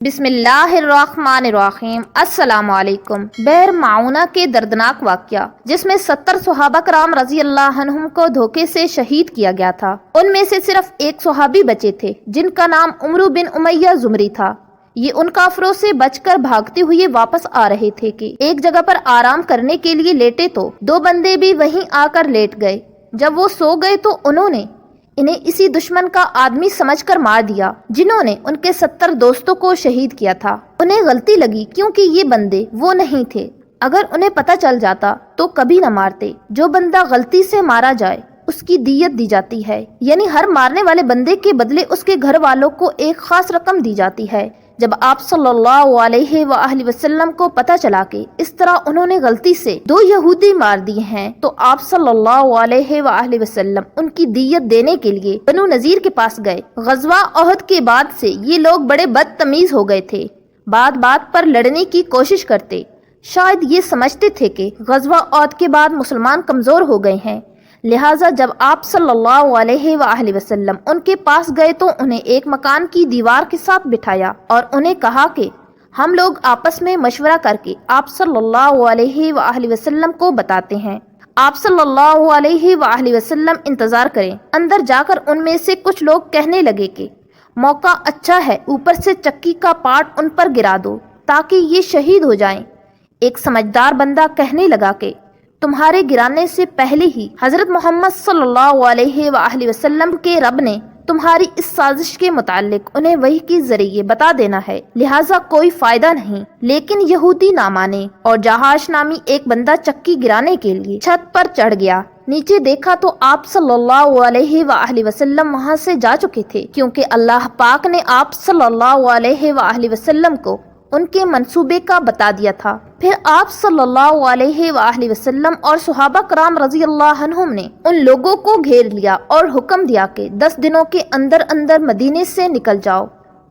بسم اللہ الرحمن الرحیم۔ السلام علیکم۔ بئر معونہ کے دردناک واقعہ جس میں 70 صحابہ کرام رضی اللہ عنہم کو دھوکے سے شہید کیا گیا تھا، ان میں سے صرف ایک صحابی بچے تھے جن کا نام عمرو بن امیہ زمری تھا۔ یہ ان کافروں سے بچ کر بھاگتے ہوئے واپس آ رہے تھے کہ ایک جگہ پر آرام کرنے کے لیے لیٹے تو دو بندے بھی وہیں آ کر لیٹ گئے۔ جب وہ سو گئے تو انہوں نے انہیں اسی دشمن کا آدمی سمجھ کر مار دیا جنہوں نے ان کے 70 دوستوں کو شہید کیا تھا۔ انہیں غلطی لگی کیونکہ یہ بندے وہ نہیں تھے، اگر انہیں پتہ چل جاتا تو کبھی نہ مارتے۔ جو بندہ غلطی سے مارا جائے اس کی دیت دی جاتی ہے، یعنی ہر مارنے والے بندے کے بدلے اس کے گھر والوں کو ایک خاص رقم دی جاتی ہے۔ جب آپ صلی اللہ علیہ وآلہ وسلم کو پتہ چلا کہ اس طرح انہوں نے غلطی سے 2 یہودی مار دیے ہیں تو آپ صلی اللہ علیہ وآلہ وسلم ان کی دیت دینے کے لیے بنو نذیر کے پاس گئے۔ غزوہ احد کے بعد سے یہ لوگ بڑے بدتمیز ہو گئے تھے، بات بات پر لڑنے کی کوشش کرتے۔ شاید یہ سمجھتے تھے کہ غزوہ احد کے بعد مسلمان کمزور ہو گئے ہیں، لہٰذا جب آپ صلی اللہ علیہ وآلہ وسلم ان کے پاس گئے تو انہیں ایک مکان کی دیوار کے ساتھ بٹھایا اور انہیں کہا کہ ہم لوگ آپس میں مشورہ کر کے آپ صلی اللہ علیہ وآلہ وسلم کو بتاتے ہیں۔ آپ صلی اللہ علیہ وآلہ وسلم انتظار کریں۔ اندر جا کر ان میں سے کچھ لوگ کہنے لگے کہ موقع اچھا ہے، اوپر سے چکی کا پارٹ ان پر گرا دو تاکہ یہ شہید ہو جائیں۔ ایک سمجھدار بندہ کہنے لگا کہ تمہارے گرانے سے پہلے ہی حضرت محمد صلی اللہ علیہ وآلہ وسلم کے رب نے تمہاری اس سازش کے متعلق انہیں وحی کے ذریعے بتا دینا ہے، لہٰذا کوئی فائدہ نہیں۔ لیکن یہودی نہ مانے اور جہاش نامی ایک بندہ چکی گرانے کے لیے چھت پر چڑھ گیا۔ نیچے دیکھا تو آپ صلی اللہ علیہ وآلہ وسلم وہاں سے جا چکے تھے، کیونکہ اللہ پاک نے آپ صلی اللہ علیہ وآلہ وسلم کو ان کے منصوبے کا بتا دیا تھا۔ پھر آپ صلی اللہ علیہ وآلہ وسلم اور صحابہ کرام رضی اللہ عنہم نے ان لوگوں کو گھیر لیا اور حکم دیا کہ 10 دنوں کے اندر اندر مدینے سے نکل جاؤ۔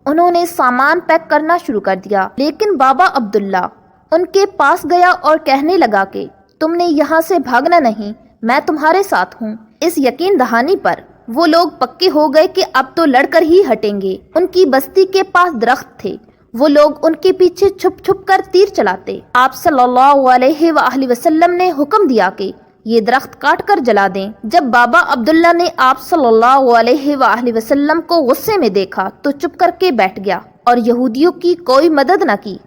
انہوں نے سامان پیک کرنا شروع کر دیا، لیکن بابا عبداللہ ان کے پاس گیا اور کہنے لگا کہ تم نے یہاں سے بھاگنا نہیں، میں تمہارے ساتھ ہوں۔ اس یقین دہانی پر وہ لوگ پکے ہو گئے کہ اب تو لڑ کر ہی ہٹیں گے۔ ان کی بستی کے پاس درخت تھے، وہ لوگ ان کے پیچھے چھپ چھپ کر تیر چلاتے۔ آپ صلی اللہ علیہ وآلہ وسلم نے حکم دیا کہ یہ درخت کاٹ کر جلا دیں۔ جب بابا عبداللہ نے آپ صلی اللہ علیہ وآلہ وسلم کو غصے میں دیکھا تو چپ کر کے بیٹھ گیا اور یہودیوں کی کوئی مدد نہ کی۔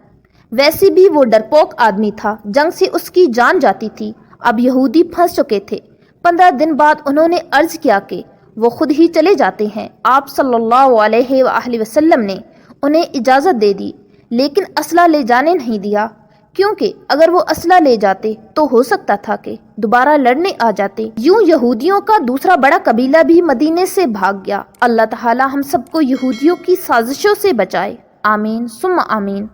ویسے بھی وہ ڈرپوک آدمی تھا، جنگ سے اس کی جان جاتی تھی۔ اب یہودی پھنس چکے تھے۔ 15 دن بعد انہوں نے عرض کیا کہ وہ خود ہی چلے جاتے ہیں۔ آپ صلی اللہ علیہ وآلہ وسلم نے انہیں اجازت دے دی، لیکن اسلحہ لے جانے نہیں دیا، کیونکہ اگر وہ اسلحہ لے جاتے تو ہو سکتا تھا کہ دوبارہ لڑنے آ جاتے۔ یوں یہودیوں کا دوسرا بڑا قبیلہ بھی مدینے سے بھاگ گیا۔ اللہ تعالی ہم سب کو یہودیوں کی سازشوں سے بچائے، آمین ثم آمین۔